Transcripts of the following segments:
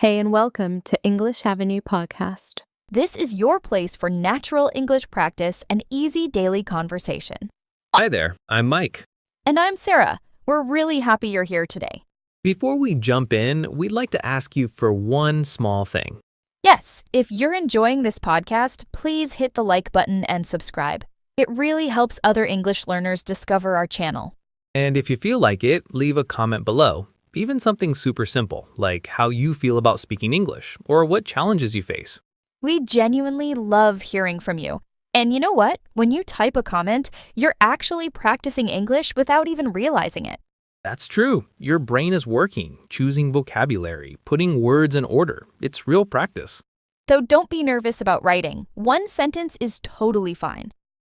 Hey, and welcome to English Avenue Podcast. This is your place for natural English practice and easy daily conversation. Hi there, I'm Mike. And I'm Sarah. We're really happy you're here today. Before we jump in, we'd like to ask you for one small thing. Yes, if you're enjoying this podcast, please hit the like button and subscribe. It really helps other English learners discover our channel. And if you feel like it, leave a comment below. Even something super simple, like how you feel about speaking English or what challenges you face. We genuinely love hearing from you. And you know what? When you type a comment, you're actually practicing English without even realizing it. That's true. Your brain is working, choosing vocabulary, putting words in order. It's real practice. So don't be nervous about writing. One sentence is totally fine.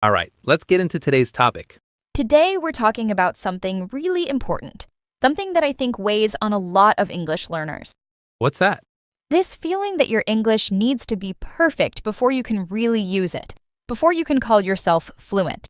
All right, let's get into today's topic. Today, we're talking about something really important, something that I think weighs on a lot of English learners. What's that? This feeling that your English needs to be perfect before you can really use it, before you can call yourself fluent.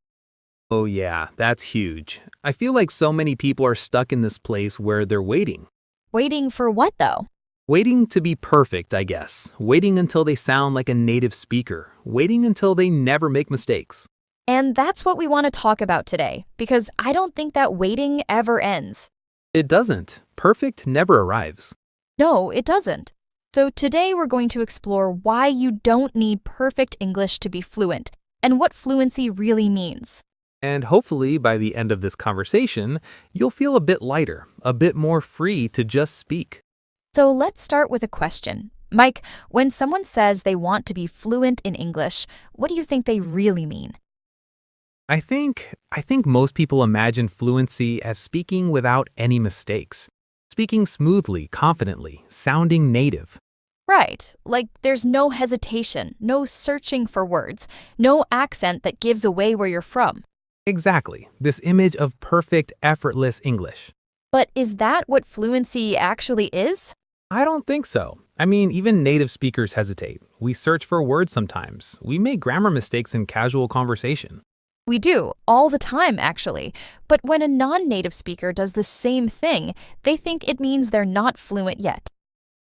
Oh yeah, that's huge. I feel like so many people are stuck in this place where they're waiting. Waiting for what, though? Waiting to be perfect, I guess. Waiting until they sound like a native speaker. Waiting until they never make mistakes. And that's what we want to talk about today, because I don't think that waiting ever ends. It doesn't. Perfect never arrives. No, it doesn't. So today we're going to explore why you don't need perfect English to be fluent, and what fluency really means. And hopefully, by the end of this conversation, you'll feel a bit lighter, a bit more free to just speak. So let's start with a question. Mike, when someone says they want to be fluent in English, what do you think they really mean? I think most people imagine fluency as speaking without any mistakes. Speaking smoothly, confidently, sounding native. Right, like there's no hesitation, no searching for words, no accent that gives away where you're from. Exactly, this image of perfect, effortless English. But is that what fluency actually is? I don't think so. I mean, even native speakers hesitate. We search for words sometimes. We make grammar mistakes in casual conversation. We do, all the time actually. But when a non-native speaker does the same thing, they think it means they're not fluent yet.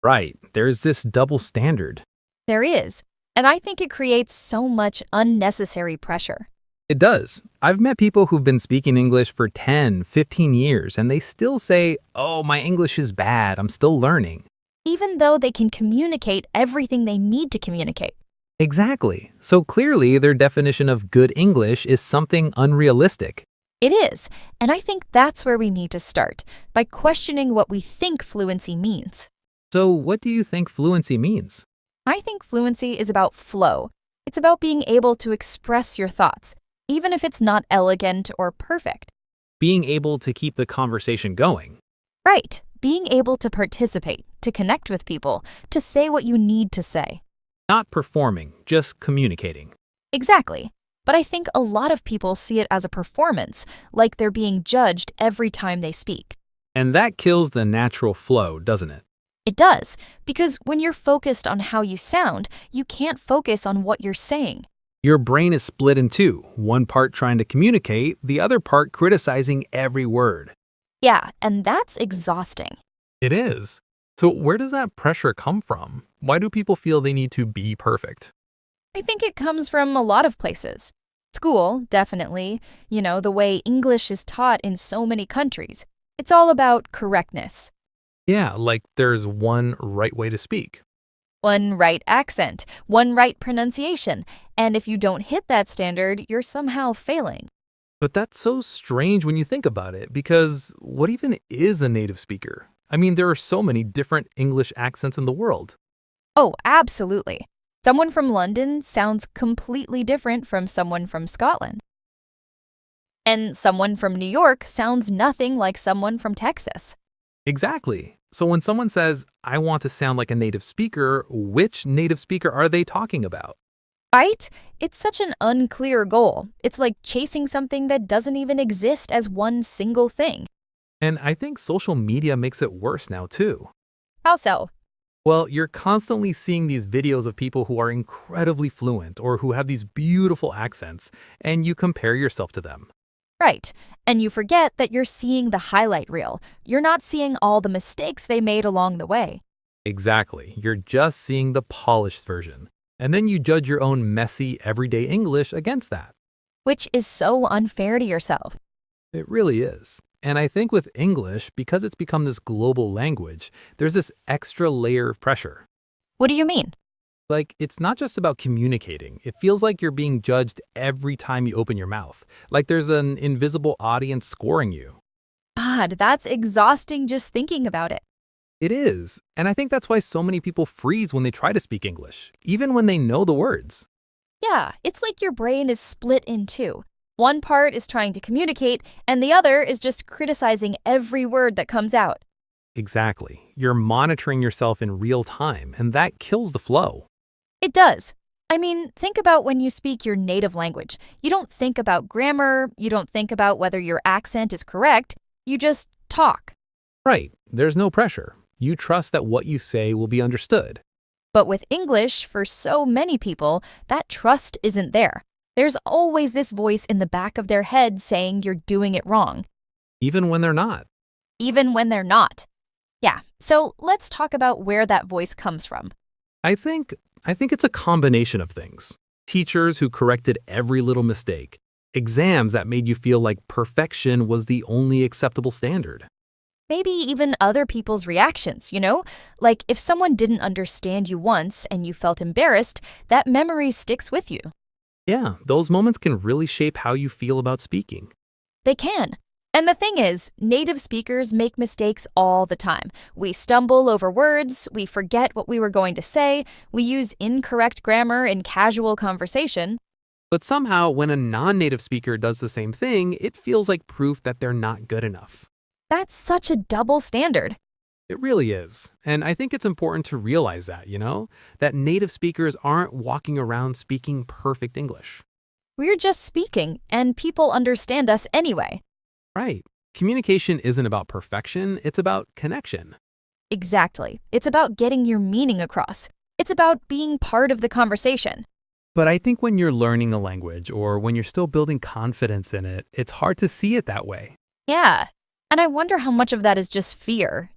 Right, there's this double standard. There is, and I think it creates so much unnecessary pressure. It does. I've met people who've been speaking English for 10, 15 years, and they still say, oh, my English is bad, I'm still learning. Even though they can communicate everything they need to communicate. Exactly. So clearly, their definition of good English is something unrealistic. It is, and I think that's where we need to start, by questioning what we think fluency means. So what do you think fluency means? I think fluency is about flow. It's about being able to express your thoughts, even if it's not elegant or perfect. Being able to keep the conversation going. Right, being able to participate, to connect with people, to say what you need to say. Not performing, just communicating. Exactly. But I think a lot of people see it as a performance, like they're being judged every time they speak. And that kills the natural flow, doesn't it? It does, because when you're focused on how you sound, you can't focus on what you're saying. Your brain is split in two, one part trying to communicate, the other part criticizing every word. Yeah, and that's exhausting. It is. So where does that pressure come from? Why do people feel they need to be perfect? I think it comes from a lot of places. School, definitely. The way English is taught in so many countries. It's all about correctness. Yeah, like there's one right way to speak. One right accent, one right pronunciation, and if you don't hit that standard, you're somehow failing. But that's so strange when you think about it, because what even is a native speaker? I mean, there are so many different English accents in the world. Oh, absolutely. Someone from London sounds completely different from someone from Scotland. And someone from New York sounds nothing like someone from Texas. Exactly. So when someone says, I want to sound like a native speaker, which native speaker are they talking about? Right? It's such an unclear goal. It's like chasing something that doesn't even exist as one single thing. And I think social media makes it worse now, too. How so? Well, you're constantly seeing these videos of people who are incredibly fluent or who have these beautiful accents, and you compare yourself to them. Right. And you forget that you're seeing the highlight reel. You're not seeing all the mistakes they made along the way. Exactly. You're just seeing the polished version. And then you judge your own messy, everyday English against that. Which is so unfair to yourself. It really is. And I think with English, because it's become this global language, there's this extra layer of pressure. What do you mean? Like, it's not just about communicating. It feels like you're being judged every time you open your mouth. Like there's an invisible audience scoring you. God, that's exhausting just thinking about it. It is. And I think that's why so many people freeze when they try to speak English, even when they know the words. Yeah, it's like your brain is split in two. One part is trying to communicate, and the other is just criticizing every word that comes out. Exactly. You're monitoring yourself in real time, and that kills the flow. It does. I mean, think about when you speak your native language. You don't think about grammar, you don't think about whether your accent is correct, you just talk. Right. There's no pressure. You trust that what you say will be understood. But with English, for so many people, that trust isn't there. There's always this voice in the back of their head saying you're doing it wrong, Even when they're not. even when they're not. Yeah, so let's talk about where that voice comes from. I think it's a combination of things. Teachers who corrected every little mistake. Exams that made you feel like perfection was the only acceptable standard. Maybe even other people's reactions, you know? Like if someone didn't understand you once and you felt embarrassed, that memory sticks with you. Yeah, those moments can really shape how you feel about speaking. They can. And the thing is, native speakers make mistakes all the time. We stumble over words, we forget what we were going to say, we use incorrect grammar in casual conversation. But somehow, when a non-native speaker does the same thing, it feels like proof that they're not good enough. That's such a double standard. It really is. And I think it's important to realize that, that native speakers aren't walking around speaking perfect English. We're just speaking, and people understand us anyway. Right. Communication isn't about perfection, it's about connection. Exactly. It's about getting your meaning across. It's about being part of the conversation. But I think when you're learning a language or when you're still building confidence in it, it's hard to see it that way. Yeah. And I wonder how much of that is just fear,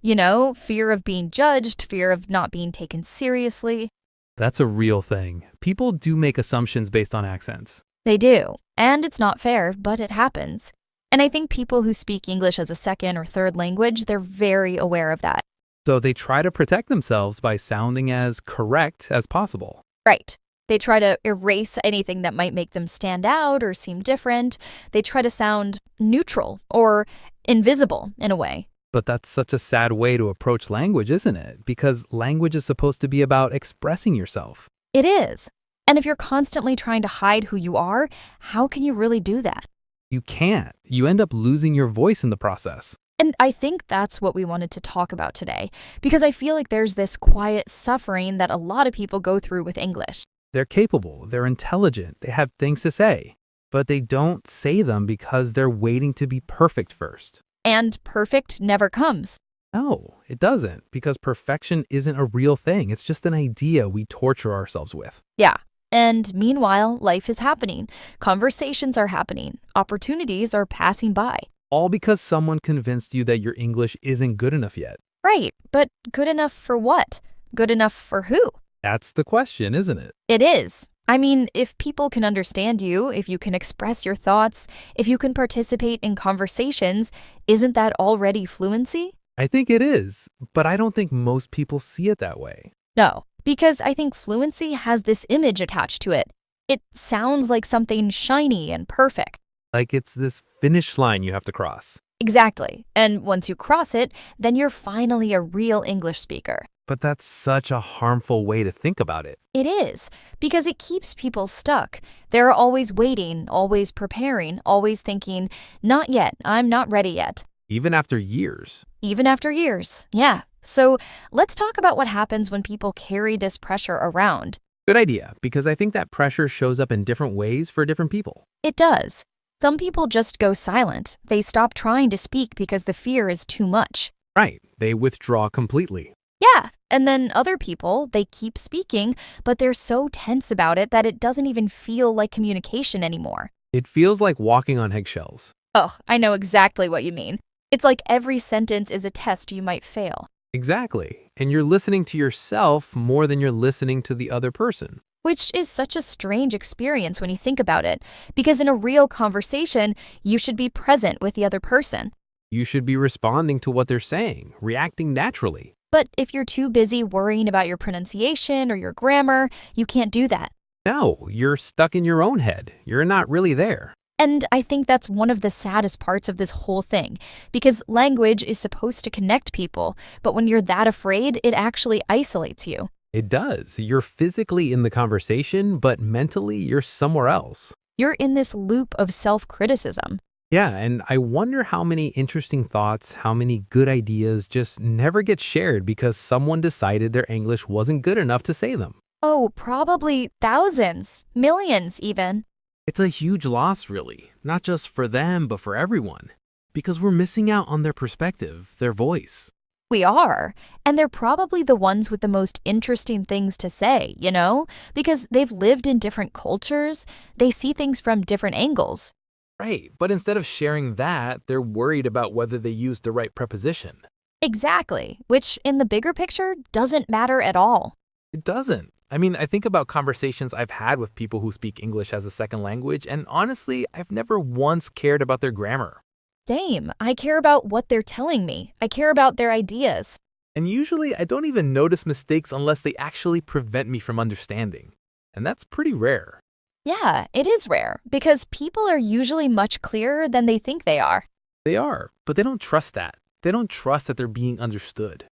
fear of being judged, fear of not being taken seriously. That's a real thing. People do make assumptions based on accents. They do. And it's not fair, but it happens. And I think people who speak English as a second or third language, they're very aware of that. So they try to protect themselves by sounding as correct as possible. Right. They try to erase anything that might make them stand out or seem different. They try to sound neutral or invisible in a way. But that's such a sad way to approach language, isn't it? Because language is supposed to be about expressing yourself. It is. And if you're constantly trying to hide who you are, how can you really do that? You can't. You end up losing your voice in the process. And I think that's what we wanted to talk about today, because I feel like there's this quiet suffering that a lot of people go through with English. They're capable, they're intelligent, they have things to say, but they don't say them because they're waiting to be perfect first. And perfect never comes. No, it doesn't, because perfection isn't a real thing. It's just an idea we torture ourselves with. Yeah. And meanwhile, life is happening. Conversations are happening. Opportunities are passing by. All because someone convinced you that your English isn't good enough yet. Right. But good enough for what? Good enough for who? That's the question, isn't it? It is. I mean, if people can understand you, if you can express your thoughts, if you can participate in conversations, isn't that already fluency? I think it is, but I don't think most people see it that way. No, because I think fluency has this image attached to it. It sounds like something shiny and perfect. Like it's this finish line you have to cross. Exactly. And once you cross it, then you're finally a real English speaker. But that's such a harmful way to think about it. It is, because it keeps people stuck. They're always waiting, always preparing, always thinking, not yet, I'm not ready yet. Even after years. Even after years, yeah. So let's talk about what happens when people carry this pressure around. Good idea, because I think that pressure shows up in different ways for different people. It does. Some people just go silent. They stop trying to speak because the fear is too much. Right, they withdraw completely. Yeah, and then other people, they keep speaking, but they're so tense about it that it doesn't even feel like communication anymore. It feels like walking on eggshells. Oh, I know exactly what you mean. It's like every sentence is a test you might fail. Exactly. And you're listening to yourself more than you're listening to the other person. Which is such a strange experience when you think about it, because in a real conversation, you should be present with the other person. You should be responding to what they're saying, reacting naturally. But if you're too busy worrying about your pronunciation or your grammar, you can't do that. No, you're stuck in your own head. You're not really there. And I think that's one of the saddest parts of this whole thing, because language is supposed to connect people, but when you're that afraid, it actually isolates you. It does. You're physically in the conversation, but mentally you're somewhere else. You're in this loop of self-criticism. Yeah, and I wonder how many interesting thoughts, how many good ideas just never get shared because someone decided their English wasn't good enough to say them. Oh, probably thousands, millions even. It's a huge loss, really, not just for them, but for everyone, because we're missing out on their perspective, their voice. We are. And they're probably the ones with the most interesting things to say, you know? Because they've lived in different cultures, they see things from different angles. Right, but instead of sharing that, they're worried about whether they used the right preposition. Exactly, which in the bigger picture doesn't matter at all. It doesn't. I mean, I think about conversations I've had with people who speak English as a second language, and honestly, I've never once cared about their grammar. Same, I care about what they're telling me. I care about their ideas. And usually, I don't even notice mistakes unless they actually prevent me from understanding. And that's pretty rare. Yeah, it is rare, because people are usually much clearer than they think they are. They are, but they don't trust that. They don't trust that they're being understood.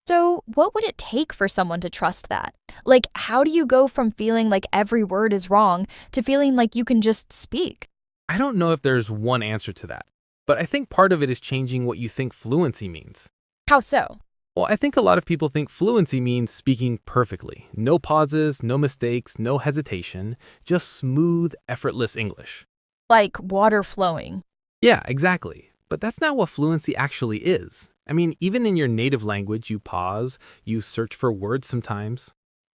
So, what would it take for someone to trust that? Like, how do you go from feeling like every word is wrong to feeling like you can just speak? I don't know if there's one answer to that, but I think part of it is changing what you think fluency means. How so? Well, I think a lot of people think fluency means speaking perfectly. No pauses, no mistakes, no hesitation, just smooth, effortless English. Like water flowing. Yeah, exactly. But that's not what fluency actually is. I mean, even in your native language, you pause, you search for words sometimes.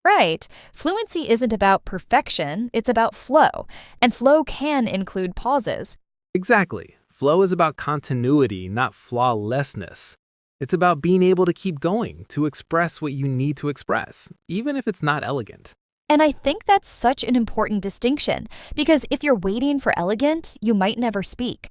Right. Fluency isn't about perfection, it's about flow. And flow can include pauses. Exactly. Flow is about continuity, not flawlessness. It's about being able to keep going, to express what you need to express, even if it's not elegant. And I think that's such an important distinction, because if you're waiting for elegant, you might never speak.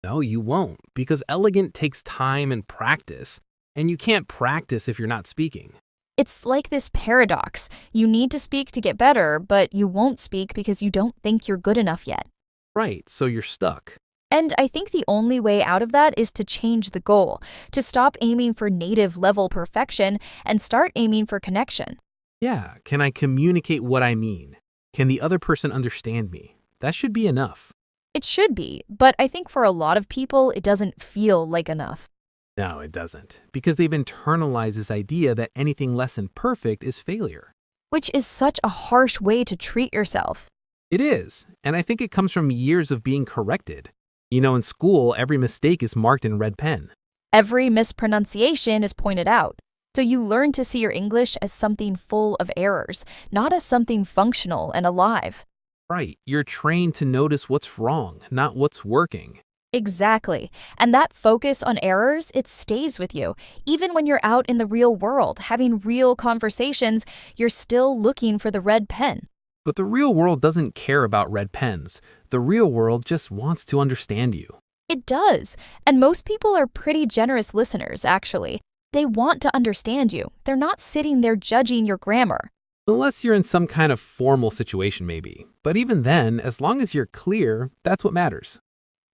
No, you won't, because elegant takes time and practice, and you can't practice if you're not speaking. It's like this paradox. You need to speak to get better, but you won't speak because you don't think you're good enough yet. Right, so you're stuck. And I think the only way out of that is to change the goal, to stop aiming for native level perfection and start aiming for connection. Yeah, can I communicate what I mean? Can the other person understand me? That should be enough. It should be, but I think for a lot of people, it doesn't feel like enough. No, it doesn't, because they've internalized this idea that anything less than perfect is failure. Which is such a harsh way to treat yourself. It is, and I think it comes from years of being corrected. You know, in school, every mistake is marked in red pen. Every mispronunciation is pointed out. So you learn to see your English as something full of errors, not as something functional and alive. Right, you're trained to notice what's wrong, not what's working. Exactly. And that focus on errors, it stays with you. Even when you're out in the real world, having real conversations, you're still looking for the red pen. But the real world doesn't care about red pens. The real world just wants to understand you. It does. And most people are pretty generous listeners, actually. They want to understand you. They're not sitting there judging your grammar. Unless you're in some kind of formal situation, maybe. But even then, as long as you're clear, that's what matters.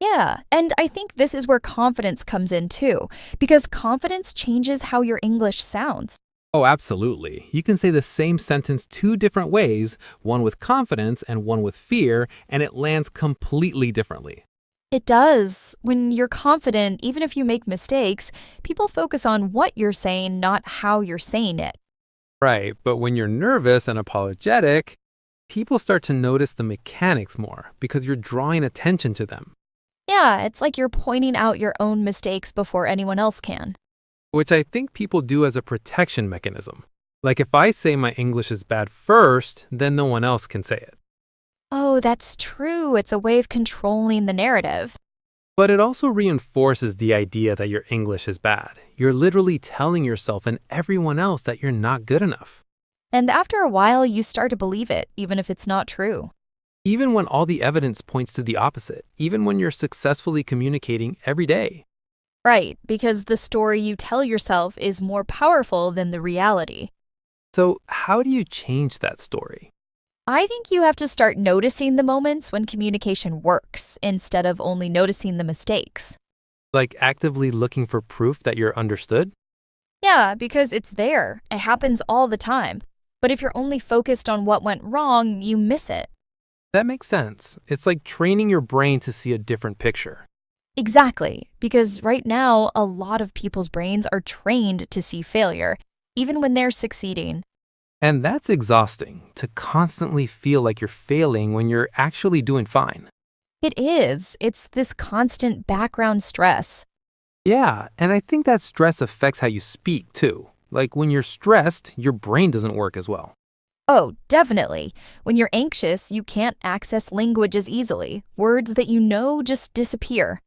Yeah, and I think this is where confidence comes in too, because confidence changes how your English sounds. Oh, absolutely. You can say the same sentence two different ways, one with confidence and one with fear, and it lands completely differently. It does. When you're confident, even if you make mistakes, people focus on what you're saying, not how you're saying it. Right, but when you're nervous and apologetic, people start to notice the mechanics more because you're drawing attention to them. Yeah, it's like you're pointing out your own mistakes before anyone else can. Which I think people do as a protection mechanism. Like if I say my English is bad first, then no one else can say it. Oh, that's true. It's a way of controlling the narrative. But it also reinforces the idea that your English is bad. You're literally telling yourself and everyone else that you're not good enough. And after a while, you start to believe it, even if it's not true. Even when all the evidence points to the opposite, even when you're successfully communicating every day. Right, because the story you tell yourself is more powerful than the reality. So, how do you change that story? I think you have to start noticing the moments when communication works instead of only noticing the mistakes. Like actively looking for proof that you're understood? Yeah, because it's there. It happens all the time. But if you're only focused on what went wrong, you miss it. That makes sense. It's like training your brain to see a different picture. Exactly, because right now, a lot of people's brains are trained to see failure, even when they're succeeding. And that's exhausting, to constantly feel like you're failing when you're actually doing fine. It is. It's this constant background stress. Yeah, and I think that stress affects how you speak too. Like when you're stressed, your brain doesn't work as well. Oh, definitely. When you're anxious, you can't access language as easily. Words that you know just disappear.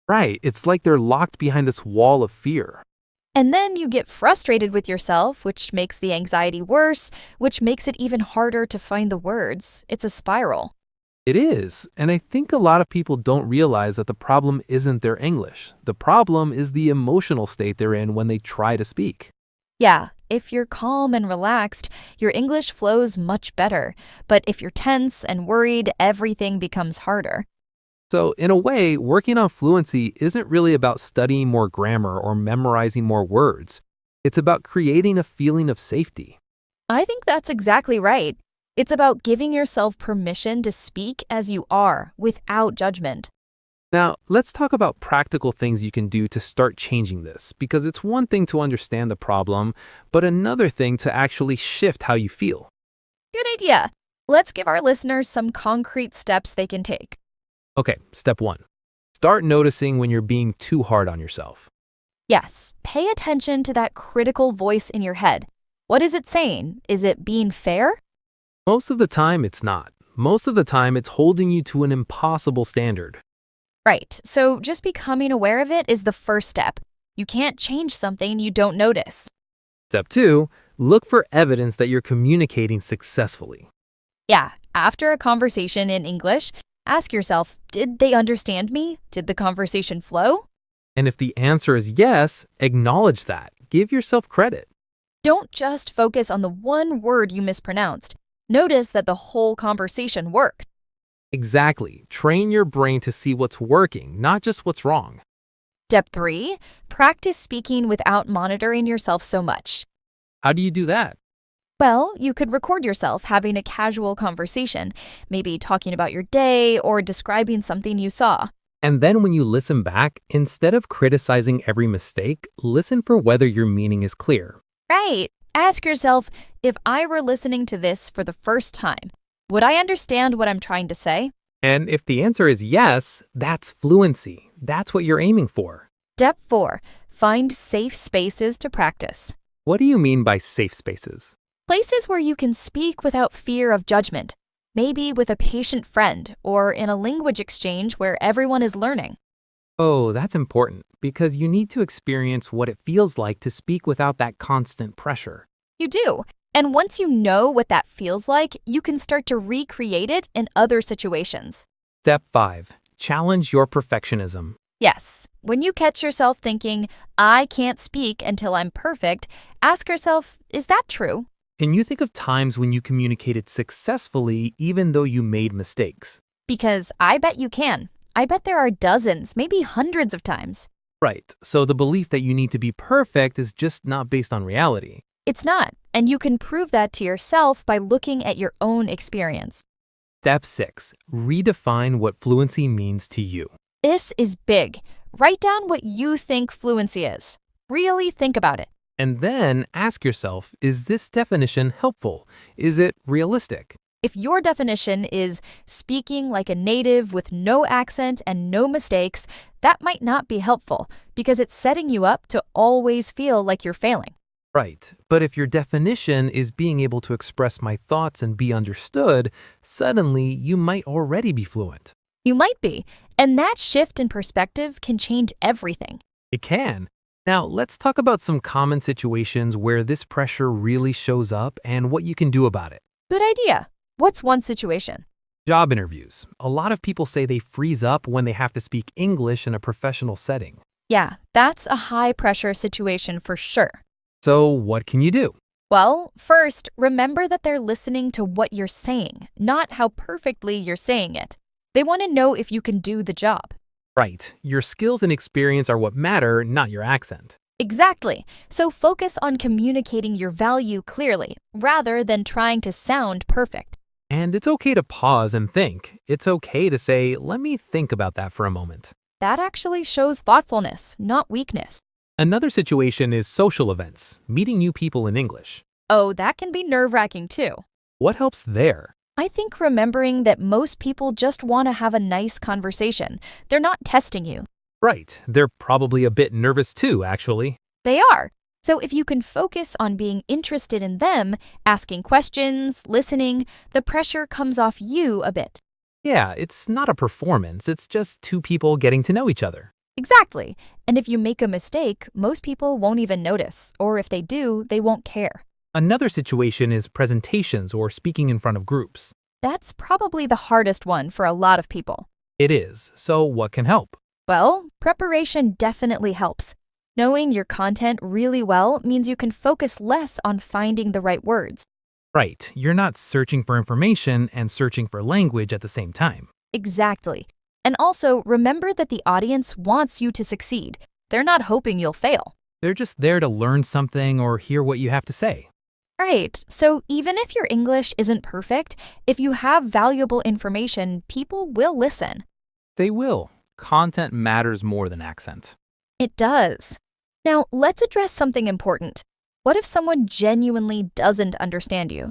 Right, it's like they're locked behind this wall of fear. And then you get frustrated with yourself, which makes the anxiety worse, which makes it even harder to find the words. It's a spiral. It is, and I think a lot of people don't realize that the problem isn't their English. The problem is the emotional state they're in when they try to speak. Yeah, if you're calm and relaxed, your English flows much better. But if you're tense and worried, everything becomes harder. So, in a way, working on fluency isn't really about studying more grammar or memorizing more words. It's about creating a feeling of safety. I think that's exactly right. It's about giving yourself permission to speak as you are, without judgment. Now, let's talk about practical things you can do to start changing this, because it's one thing to understand the problem, but another thing to actually shift how you feel. Good idea. Let's give our listeners some concrete steps they can take. Okay, step 1. Start noticing when you're being too hard on yourself. Yes, pay attention to that critical voice in your head. What is it saying? Is it being fair? Most of the time, it's not. Most of the time, it's holding you to an impossible standard. Right, so just becoming aware of it is the first step. You can't change something you don't notice. Step 2, look for evidence that you're communicating successfully. Yeah, after a conversation in English, ask yourself, did they understand me? Did the conversation flow? And if the answer is yes, acknowledge that. Give yourself credit. Don't just focus on the one word you mispronounced. Notice that the whole conversation worked. Exactly. Train your brain to see what's working, not just what's wrong. Step 3, practice speaking without monitoring yourself so much. How do you do that? Well, you could record yourself having a casual conversation, maybe talking about your day or describing something you saw. And then when you listen back, instead of criticizing every mistake, listen for whether your meaning is clear. Right. Ask yourself, if I were listening to this for the first time, would I understand what I'm trying to say? And if the answer is yes, that's fluency. That's what you're aiming for. Step 4, find safe spaces to practice. What do you mean by safe spaces? Places where you can speak without fear of judgment, maybe with a patient friend or in a language exchange where everyone is learning. Oh, that's important because you need to experience what it feels like to speak without that constant pressure. You do. And once you know what that feels like, you can start to recreate it in other situations. Step 5. Challenge your perfectionism. Yes, when you catch yourself thinking, I can't speak until I'm perfect, ask yourself, is that true? Can you think of times when you communicated successfully even though you made mistakes? Because I bet you can. I bet there are dozens, maybe hundreds of times. Right, so the belief that you need to be perfect is just not based on reality. It's not, and you can prove that to yourself by looking at your own experience. Step 6. Redefine what fluency means to you. This is big. Write down what you think fluency is. Really think about it. And then ask yourself, is this definition helpful? Is it realistic? If your definition is speaking like a native with no accent and no mistakes, that might not be helpful because it's setting you up to always feel like you're failing. Right, but if your definition is being able to express my thoughts and be understood, suddenly you might already be fluent. You might be, and that shift in perspective can change everything. It can. Now, let's talk about some common situations where this pressure really shows up and what you can do about it. Good idea. What's one situation? Job interviews. A lot of people say they freeze up when they have to speak English in a professional setting. Yeah, that's a high pressure situation for sure. So, what can you do? Well, first, remember that they're listening to what you're saying, not how perfectly you're saying it. They want to know if you can do the job. Right. Your skills and experience are what matter, not your accent. Exactly. So focus on communicating your value clearly, rather than trying to sound perfect. And it's okay to pause and think. It's okay to say, let me think about that for a moment. That actually shows thoughtfulness, not weakness. Another situation is social events, meeting new people in English. Oh, that can be nerve-wracking too. What helps there? I think remembering that most people just want to have a nice conversation. They're not testing you. Right. They're probably a bit nervous too, actually. They are. So if you can focus on being interested in them, asking questions, listening, the pressure comes off you a bit. Yeah, it's not a performance. It's just two people getting to know each other. Exactly. And if you make a mistake, most people won't even notice, or if they do, they won't care. Another situation is presentations or speaking in front of groups. That's probably the hardest one for a lot of people. It is. So what can help? Well, preparation definitely helps. Knowing your content really well means you can focus less on finding the right words. Right. You're not searching for information and searching for language at the same time. Exactly. And also, remember that the audience wants you to succeed. They're not hoping you'll fail. They're just there to learn something or hear what you have to say. Right. So even if your English isn't perfect, if you have valuable information, people will listen. They will. Content matters more than accent. It does. Now, let's address something important. What if someone genuinely doesn't understand you?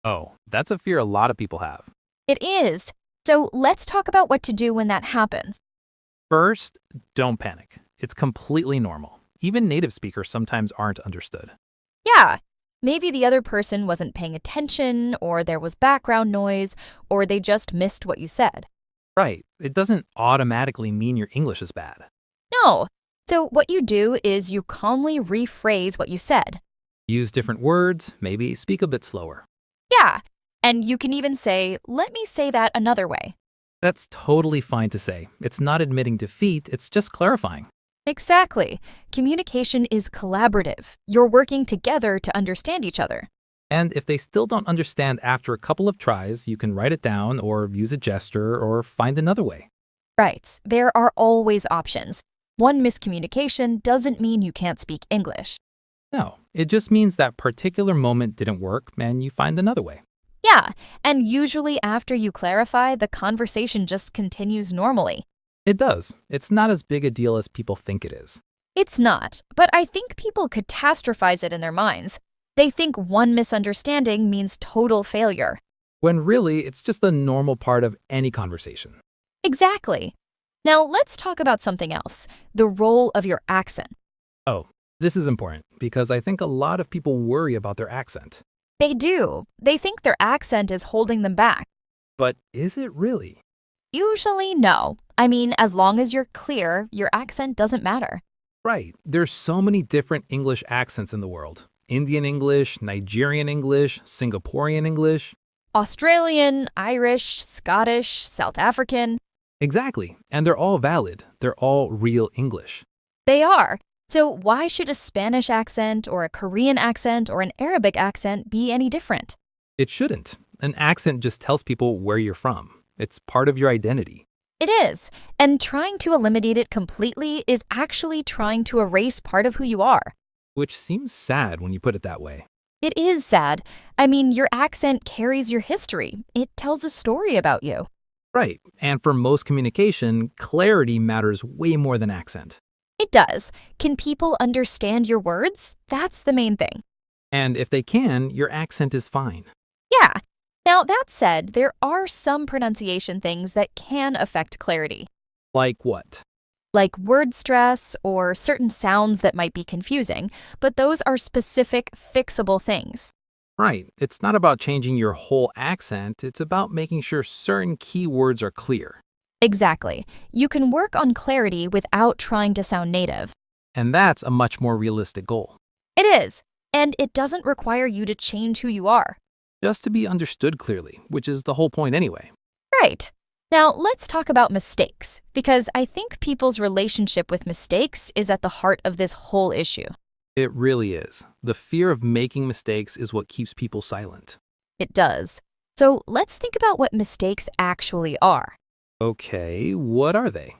Oh, that's a fear a lot of people have. It is. So let's talk about what to do when that happens. First, don't panic. It's completely normal. Even native speakers sometimes aren't understood. Yeah, maybe the other person wasn't paying attention, or there was background noise, or they just missed what you said. Right. It doesn't automatically mean your English is bad. No. So what you do is you calmly rephrase what you said. Use different words, maybe speak a bit slower. Yeah, and you can even say, let me say that another way. That's totally fine to say. It's not admitting defeat, it's just clarifying. Exactly. Communication is collaborative. You're working together to understand each other. And if they still don't understand after a couple of tries, you can write it down or use a gesture or find another way. Right. There are always options. One miscommunication doesn't mean you can't speak English. No, it just means that particular moment didn't work and you find another way. Yeah, and usually after you clarify, the conversation just continues normally. It does. It's not as big a deal as people think it is. It's not, but I think people catastrophize it in their minds. They think one misunderstanding means total failure. When really, it's just a normal part of any conversation. Exactly. Now let's talk about something else, the role of your accent. Oh, this is important because I think a lot of people worry about their accent. They do. They think their accent is holding them back. But is it really? Usually, no. I mean, as long as you're clear, your accent doesn't matter. Right. There's so many different English accents in the world. Indian English, Nigerian English, Singaporean English. Australian, Irish, Scottish, South African. Exactly. And they're all valid. They're all real English. They are. So why should a Spanish accent or a Korean accent or an Arabic accent be any different? It shouldn't. An accent just tells people where you're from. It's part of your identity. It is. And trying to eliminate it completely is actually trying to erase part of who you are. Which seems sad when you put it that way. It is sad. I mean, your accent carries your history. It tells a story about you. Right. And for most communication, clarity matters way more than accent. It does. Can people understand your words? That's the main thing. And if they can, your accent is fine. Yeah. Now, that said, there are some pronunciation things that can affect clarity, Like what? like word stress or certain sounds that might be confusing, but those are specific, fixable things. Right. It's not about changing your whole accent. It's about making sure certain key words are clear. Exactly. You can work on clarity without trying to sound native. And that's a much more realistic goal. It is, and it doesn't require you to change who you are. Just to be understood clearly, which is the whole point anyway. Right. Now, let's talk about mistakes, because I think people's relationship with mistakes is at the heart of this whole issue. It really is. The fear of making mistakes is what keeps people silent. It does. So let's think about what mistakes actually are. Okay, what are they?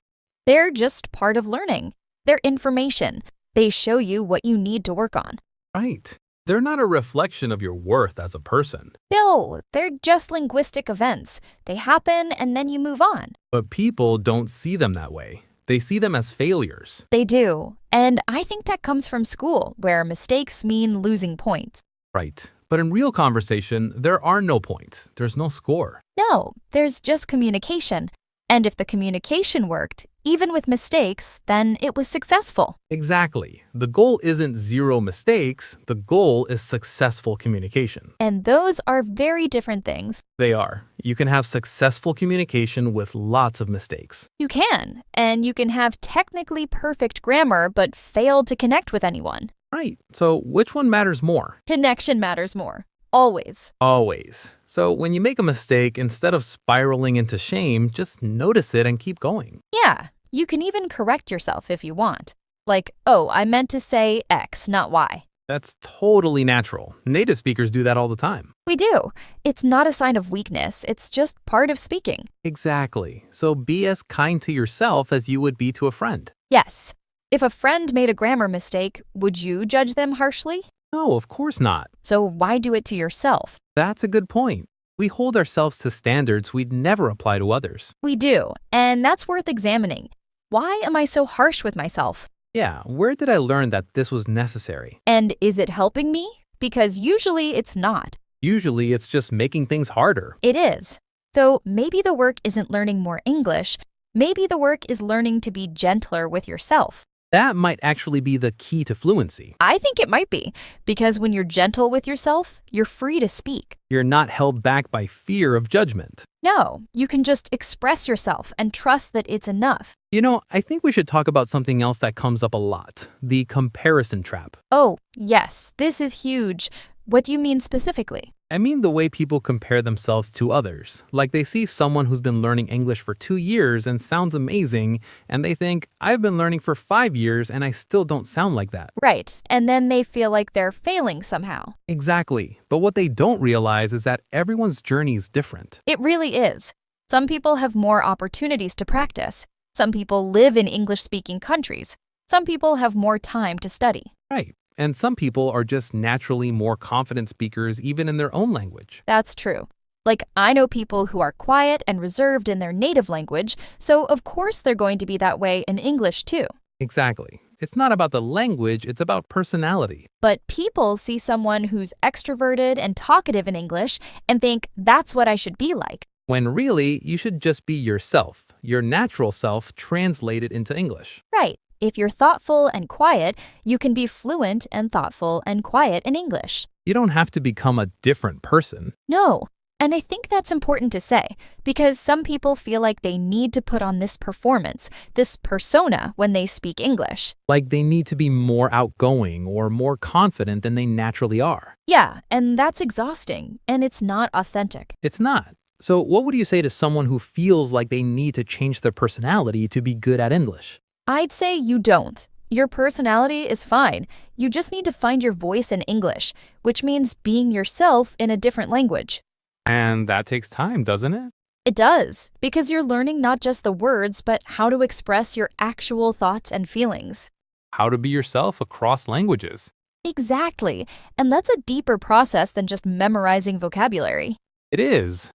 They're just part of learning. They're information. They show you what you need to work on. Right. They're not a reflection of your worth as a person. No, they're just linguistic events. They happen and then you move on. But people don't see them that way. They see them as failures. They do. And I think that comes from school, where mistakes mean losing points. Right. But in real conversation, there are no points. There's no score. No, there's just communication. And if the communication worked, even with mistakes, then it was successful. Exactly. The goal isn't zero mistakes. The goal is successful communication. And those are very different things. They are. You can have successful communication with lots of mistakes. You can, and you can have technically perfect grammar but fail to connect with anyone. Right. So which one matters more? Connection matters more. Always. Always. So when you make a mistake, instead of spiraling into shame, just notice it and keep going. Yeah, you can even correct yourself if you want. Like, oh, I meant to say X, not Y. That's totally natural. Native speakers do that all the time. We do. It's not a sign of weakness, it's just part of speaking. Exactly. So be as kind to yourself as you would be to a friend. Yes. If a friend made a grammar mistake, would you judge them harshly? No, of course not. So why do it to yourself? That's a good point. We hold ourselves to standards we'd never apply to others. We do, and that's worth examining. Why am I so harsh with myself? Yeah, where did I learn that this was necessary? And is it helping me? Because usually it's not. Usually it's just making things harder. It is. So maybe the work isn't learning more English. Maybe the work is learning to be gentler with yourself. That might actually be the key to fluency. I think it might be, because when you're gentle with yourself, you're free to speak. You're not held back by fear of judgment. No, you can just express yourself and trust that it's enough. You know, I think we should talk about something else that comes up a lot, the comparison trap. Oh, yes, this is huge. What do you mean specifically? I mean the way people compare themselves to others. Like they see someone who's been learning English for 2 years and sounds amazing, and they think, I've been learning for 5 years and I still don't sound like that. Right, and then they feel like they're failing somehow. Exactly. But what they don't realize is that everyone's journey is different. It really is. Some people have more opportunities to practice. Some people live in English-speaking countries. Some people have more time to study. Right. And some people are just naturally more confident speakers even in their own language. That's true. Like, I know people who are quiet and reserved in their native language, so of course they're going to be that way in English too. Exactly. It's not about the language, it's about personality. But people see someone who's extroverted and talkative in English and think that's what I should be like. When really, you should just be yourself, your natural self translated into English. Right. If you're thoughtful and quiet, you can be fluent and thoughtful and quiet in English. You don't have to become a different person. No. And I think that's important to say, because some people feel like they need to put on this performance, this persona, when they speak English. Like they need to be more outgoing or more confident than they naturally are. Yeah, and that's exhausting, and it's not authentic. It's not. So what would you say to someone who feels like they need to change their personality to be good at English? I'd say you don't. Your personality is fine. You just need to find your voice in English, which means being yourself in a different language. And that takes time, doesn't it? It does, because you're learning not just the words, but how to express your actual thoughts and feelings. How to be yourself across languages. Exactly, and that's a deeper process than just memorizing vocabulary. It is.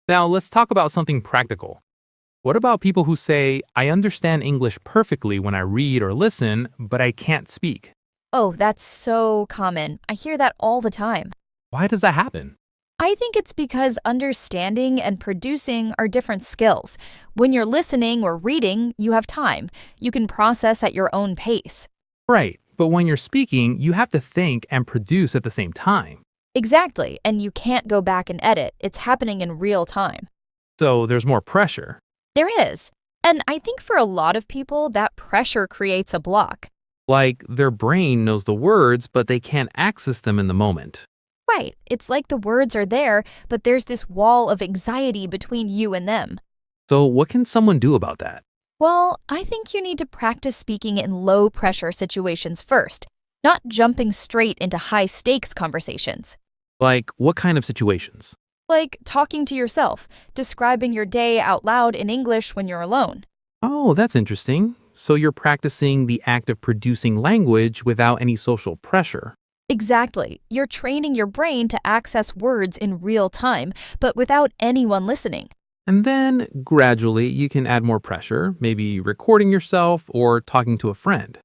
Now let's talk about something practical. What about people who say, I understand English perfectly when I read or listen, but I can't speak? Oh, that's so common. I hear that all the time. Why does that happen? I think it's because understanding and producing are different skills. When you're listening or reading, you have time. You can process at your own pace. Right, but when you're speaking, you have to think and produce at the same time. Exactly, and you can't go back and edit. It's happening in real time. So there's more pressure. There is. And I think for a lot of people, that pressure creates a block. Like their brain knows the words, but they can't access them in the moment. Right. It's like the words are there, but there's this wall of anxiety between you and them. So, what can someone do about that? Well, I think you need to practice speaking in low pressure situations first, not jumping straight into high stakes conversations. Like, what kind of situations? Like talking to yourself, describing your day out loud in English when you're alone. Oh, that's interesting. So, you're practicing the act of producing language without any social pressure. Exactly. You're training your brain to access words in real time, but without anyone listening. And then, gradually, you can add more pressure, maybe recording yourself or talking to a friend.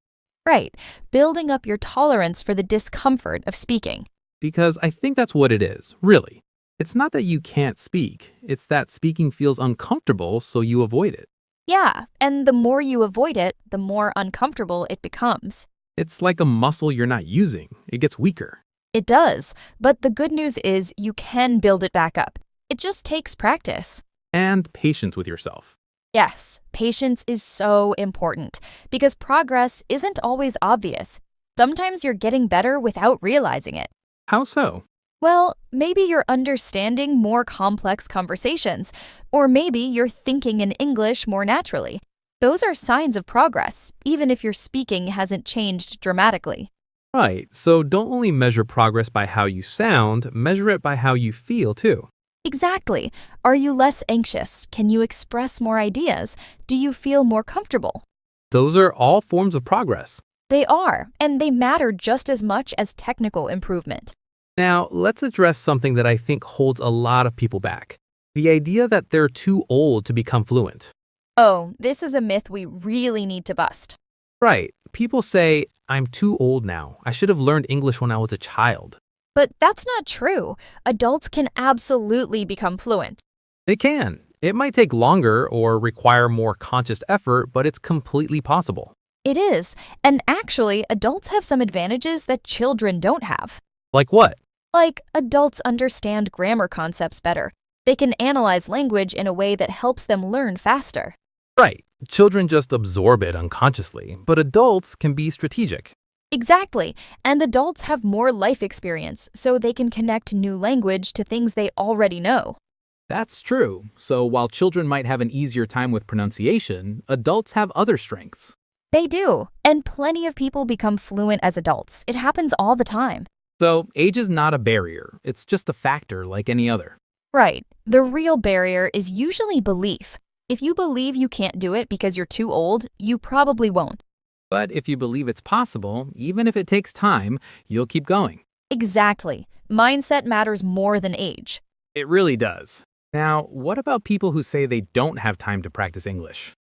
Right. Building up your tolerance for the discomfort of speaking. Because I think that's what it is, really. It's not that you can't speak, it's that speaking feels uncomfortable, so you avoid it. Yeah, and the more you avoid it, the more uncomfortable it becomes. It's like a muscle you're not using, it gets weaker. It does, but the good news is you can build it back up. It just takes practice. And patience with yourself. Yes, patience is so important because progress isn't always obvious. Sometimes you're getting better without realizing it. How so? Well, maybe you're understanding more complex conversations, or maybe you're thinking in English more naturally. Those are signs of progress, even if your speaking hasn't changed dramatically. Right, so don't only measure progress by how you sound, measure it by how you feel too. Exactly. Are you less anxious? Can you express more ideas? Do you feel more comfortable? Those are all forms of progress. They are, and they matter just as much as technical improvement. Now, let's address something that I think holds a lot of people back. The idea that they're too old to become fluent. Oh, this is a myth we really need to bust. Right, people say, I'm too old now. I should have learned English when I was a child. But that's not true. Adults can absolutely become fluent. They can. It might take longer or require more conscious effort, but it's completely possible. It is, and actually, adults have some advantages that children don't have. Like what? Like, adults understand grammar concepts better. They can analyze language in a way that helps them learn faster. Right. Children just absorb it unconsciously, but adults can be strategic. Exactly, and adults have more life experience, so they can connect new language to things they already know. That's true. So while children might have an easier time with pronunciation, adults have other strengths. They do, and plenty of people become fluent as adults. It happens all the time. So age is not a barrier. It's just a factor like any other. Right. The real barrier is usually belief. If you believe you can't do it because you're too old, you probably won't. But if you believe it's possible, even if it takes time, you'll keep going. Exactly. Mindset matters more than age. It really does. Now, what about people who say they don't have time to practice English?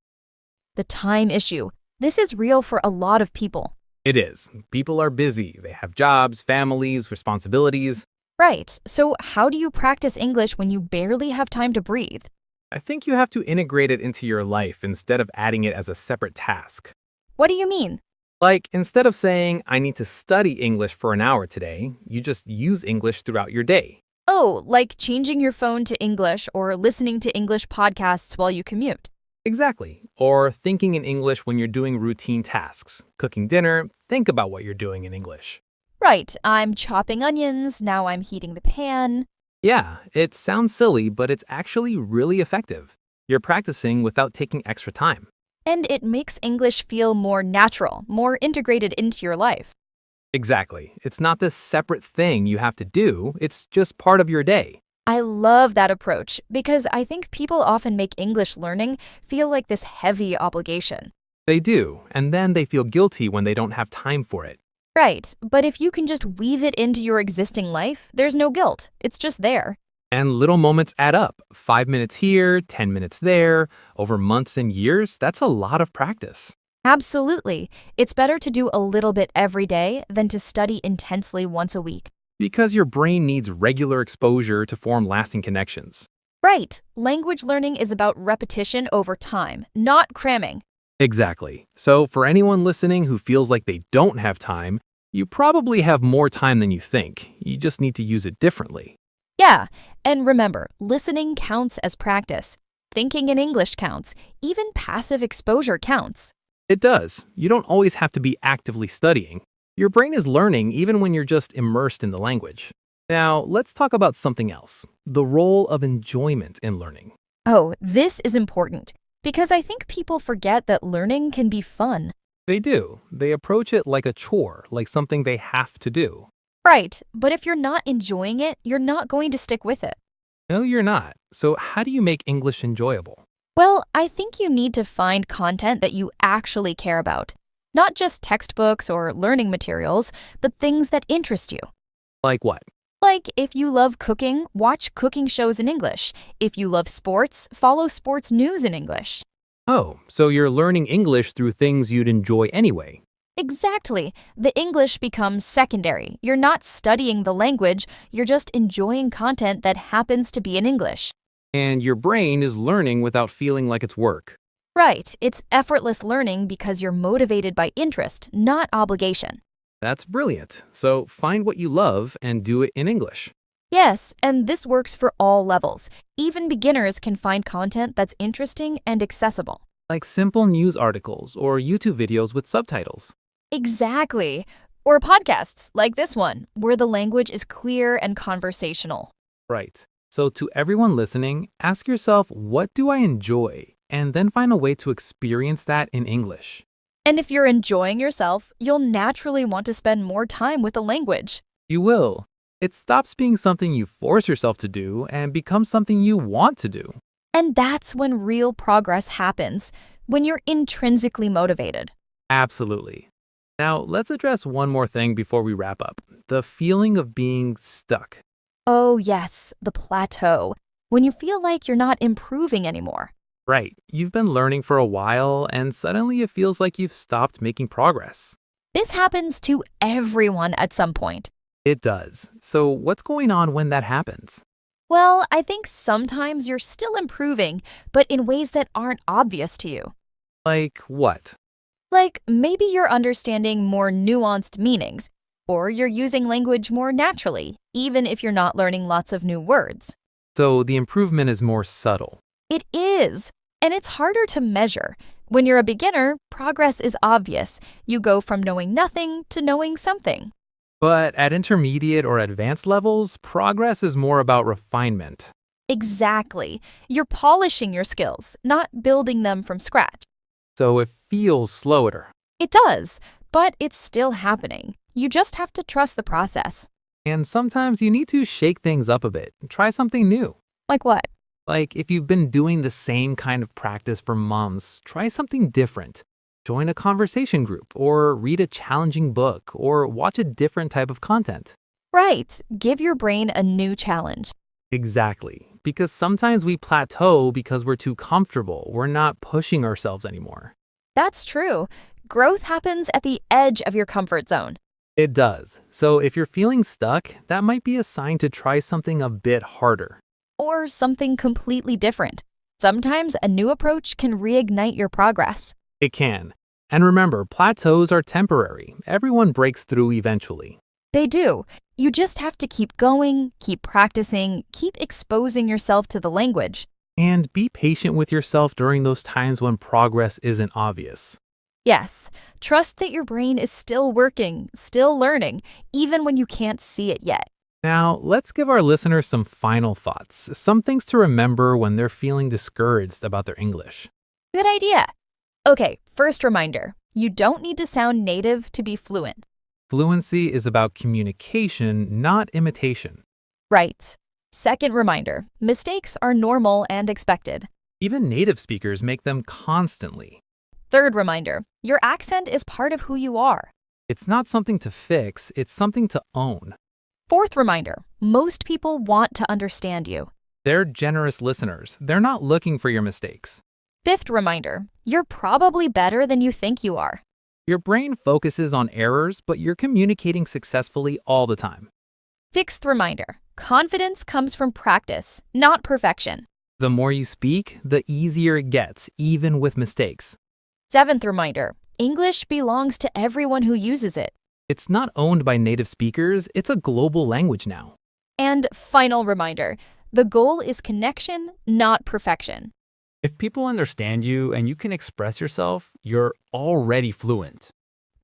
The time issue. This is real for a lot of people. It is. People are busy. They have jobs, families, responsibilities. Right. So how do you practice English when you barely have time to breathe? I think you have to integrate it into your life instead of adding it as a separate task. What do you mean? Like, instead of saying, I need to study English for an hour today, you just use English throughout your day. Oh, like changing your phone to English or listening to English podcasts while you commute. Exactly. Or thinking in English when you're doing routine tasks. Cooking dinner, think about what you're doing in English. Right. I'm chopping onions, now I'm heating the pan. Yeah, it sounds silly, but it's actually really effective. You're practicing without taking extra time. And it makes English feel more natural, more integrated into your life. Exactly. It's not this separate thing you have to do, it's just part of your day. I love that approach because I think people often make English learning feel like this heavy obligation. They do, and then they feel guilty when they don't have time for it. Right, but if you can just weave it into your existing life, there's no guilt. It's just there. And little moments add up. 5 minutes here, 10 minutes there. Over months and years, that's a lot of practice. Absolutely. It's better to do a little bit every day than to study intensely once a week. Because your brain needs regular exposure to form lasting connections. Right. Language learning is about repetition over time, not cramming. Exactly. So for anyone listening who feels like they don't have time, you probably have more time than you think. You just need to use it differently. Yeah, and remember, listening counts as practice. thinking in English counts. Even passive exposure counts. It does. You don't always have to be actively studying. Your brain is learning even when you're just immersed in the language. Now, let's talk about something else, the role of enjoyment in learning. Oh, this is important because I think people forget that learning can be fun. They do. They approach it like a chore, like something they have to do. Right, but if you're not enjoying it, you're not going to stick with it. No, you're not. So how do you make English enjoyable? Well, I think you need to find content that you actually care about. Not just textbooks or learning materials, but things that interest you. Like what? Like, if you love cooking, watch cooking shows in English. If you love sports, follow sports news in English. Oh, so you're learning English through things you'd enjoy anyway. Exactly. The English becomes secondary. You're not studying the language, you're just enjoying content that happens to be in English. And your brain is learning without feeling like it's work. Right, it's effortless learning because you're motivated by interest, not obligation. That's brilliant. So find what you love and do it in English. Yes, and this works for all levels. Even beginners can find content that's interesting and accessible. Like simple news articles or YouTube videos with subtitles. Exactly. Or podcasts like this one, where the language is clear and conversational. Right. So to everyone listening, ask yourself, what do I enjoy? And then find a way to experience that in English. And if you're enjoying yourself, you'll naturally want to spend more time with the language. You will. It stops being something you force yourself to do and becomes something you want to do. And that's when real progress happens, when you're intrinsically motivated. Absolutely. Now, let's address one more thing before we wrap up. The feeling of being stuck. Oh, yes, the plateau, when you feel like you're not improving anymore. Right. You've been learning for a while and suddenly it feels like you've stopped making progress. This happens to everyone at some point. It does. So what's going on when that happens? Well, I think sometimes you're still improving, but in ways that aren't obvious to you. Like what? Like maybe you're understanding more nuanced meanings, or you're using language more naturally, even if you're not learning lots of new words. So the improvement is more subtle. It is, and it's harder to measure. When you're a beginner, progress is obvious. You go from knowing nothing to knowing something. But at intermediate or advanced levels, progress is more about refinement. Exactly. You're polishing your skills, not building them from scratch. So it feels slower. It does, but it's still happening. You just have to trust the process. And sometimes you need to shake things up a bit, try something new. Like what? Like if you've been doing the same kind of practice for months, try something different. Join a conversation group, or read a challenging book, or watch a different type of content. Right. Give your brain a new challenge. Exactly. Because sometimes we plateau because we're too comfortable. We're not pushing ourselves anymore. That's true. Growth happens at the edge of your comfort zone. It does. So if you're feeling stuck, that might be a sign to try something a bit harder. Or something completely different. Sometimes a new approach can reignite your progress. It can. And remember, plateaus are temporary. Everyone breaks through eventually. They do. You just have to keep going, keep practicing, keep exposing yourself to the language. And be patient with yourself during those times when progress isn't obvious. Yes, trust that your brain is still working, still learning, even when you can't see it yet. Now, let's give our listeners some final thoughts, some things to remember when they're feeling discouraged about their English. Good idea. Okay, first reminder, you don't need to sound native to be fluent. Fluency is about communication, not imitation. Right. Second reminder, mistakes are normal and expected. Even native speakers make them constantly. Third reminder, your accent is part of who you are. It's not something to fix, it's something to own. Fourth reminder, most people want to understand you. They're generous listeners. They're not looking for your mistakes. Fifth reminder, you're probably better than you think you are. Your brain focuses on errors, but you're communicating successfully all the time. Sixth reminder, confidence comes from practice, not perfection. The more you speak, the easier it gets, even with mistakes. Seventh reminder, English belongs to everyone who uses it. It's not owned by native speakers, it's a global language now. And final reminder, the goal is connection, not perfection. If people understand you and you can express yourself, you're already fluent.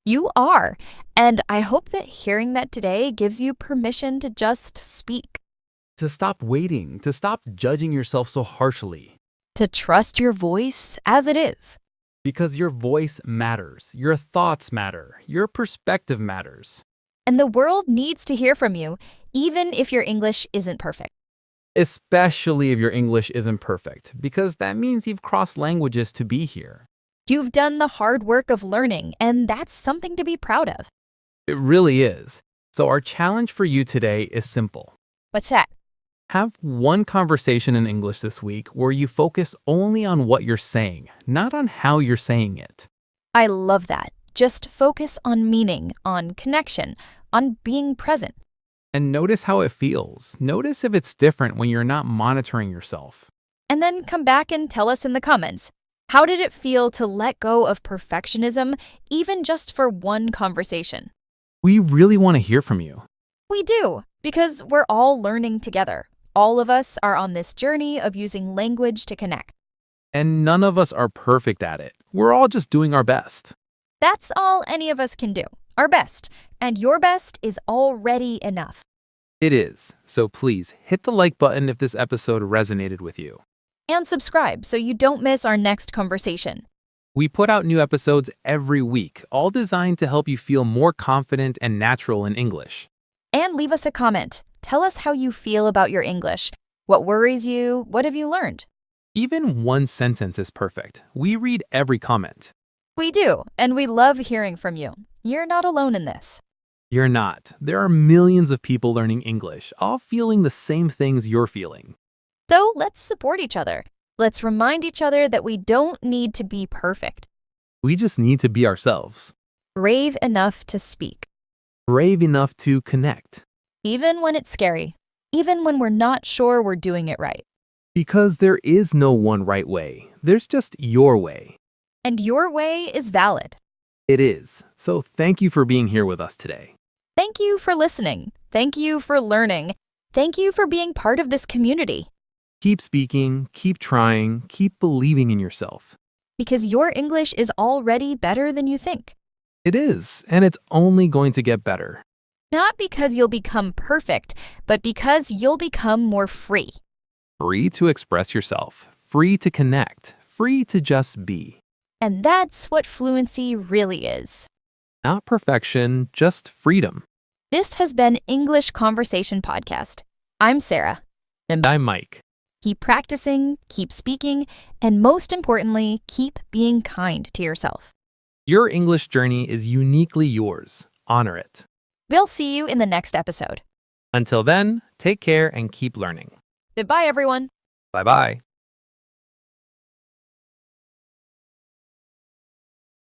You are. And I hope that hearing that today gives you permission to just speak, To stop waiting, to stop judging yourself so harshly. to trust your voice as it is. Because your voice matters, your thoughts matter, your perspective matters. And the world needs to hear from you, even if your English isn't perfect. Especially if your English isn't perfect, because that means you've crossed languages to be here. You've done the hard work of learning, and that's something to be proud of. It really is. So our challenge for you today is simple. What's that? Have one conversation in English this week where you focus only on what you're saying, not on how you're saying it. I love that. Just focus on meaning, on connection, on being present. And notice how it feels. Notice if it's different when you're not monitoring yourself. And then come back and tell us in the comments. How did it feel to let go of perfectionism, even just for one conversation? We really want to hear from you. We do, because we're all learning together. All of us are on this journey of using language to connect. And none of us are perfect at it. We're all just doing our best. That's all any of us can do, our best, and your best is already enough. It is. So please hit the like button if this episode resonated with you. And subscribe so you don't miss our next conversation. We put out new episodes every week, all designed to help you feel more confident and natural in English. And leave us a comment. Tell us how you feel about your English. What worries you? What have you learned? Even one sentence is perfect. We read every comment. We do, and we love hearing from you. You're not alone in this. You're not. There are millions of people learning English, all feeling the same things you're feeling. So let's support each other. Let's remind each other that we don't need to be perfect. We just need to be ourselves. Brave enough to speak, Brave enough to connect. even when it's scary, even when we're not sure we're doing it right. Because there is no one right way. There's just your way. And your way is valid. It is. So thank you for being here with us today. Thank you for listening. Thank you for learning. Thank you for being part of this community. Keep speaking, keep trying, keep believing in yourself. Because your English is already better than you think. It is, and it's only going to get better. Not because you'll become perfect, but because you'll become more free. Free to express yourself, free to connect, free to just be. And that's what fluency really is. Not perfection, just freedom. This has been English Conversation Podcast. I'm Sarah. And I'm Mike. Keep practicing, keep speaking, and most importantly, keep being kind to yourself. Your English journey is uniquely yours. Honor it. We'll see you in the next episode. Until then, take care and keep learning. Goodbye, everyone. Bye-bye.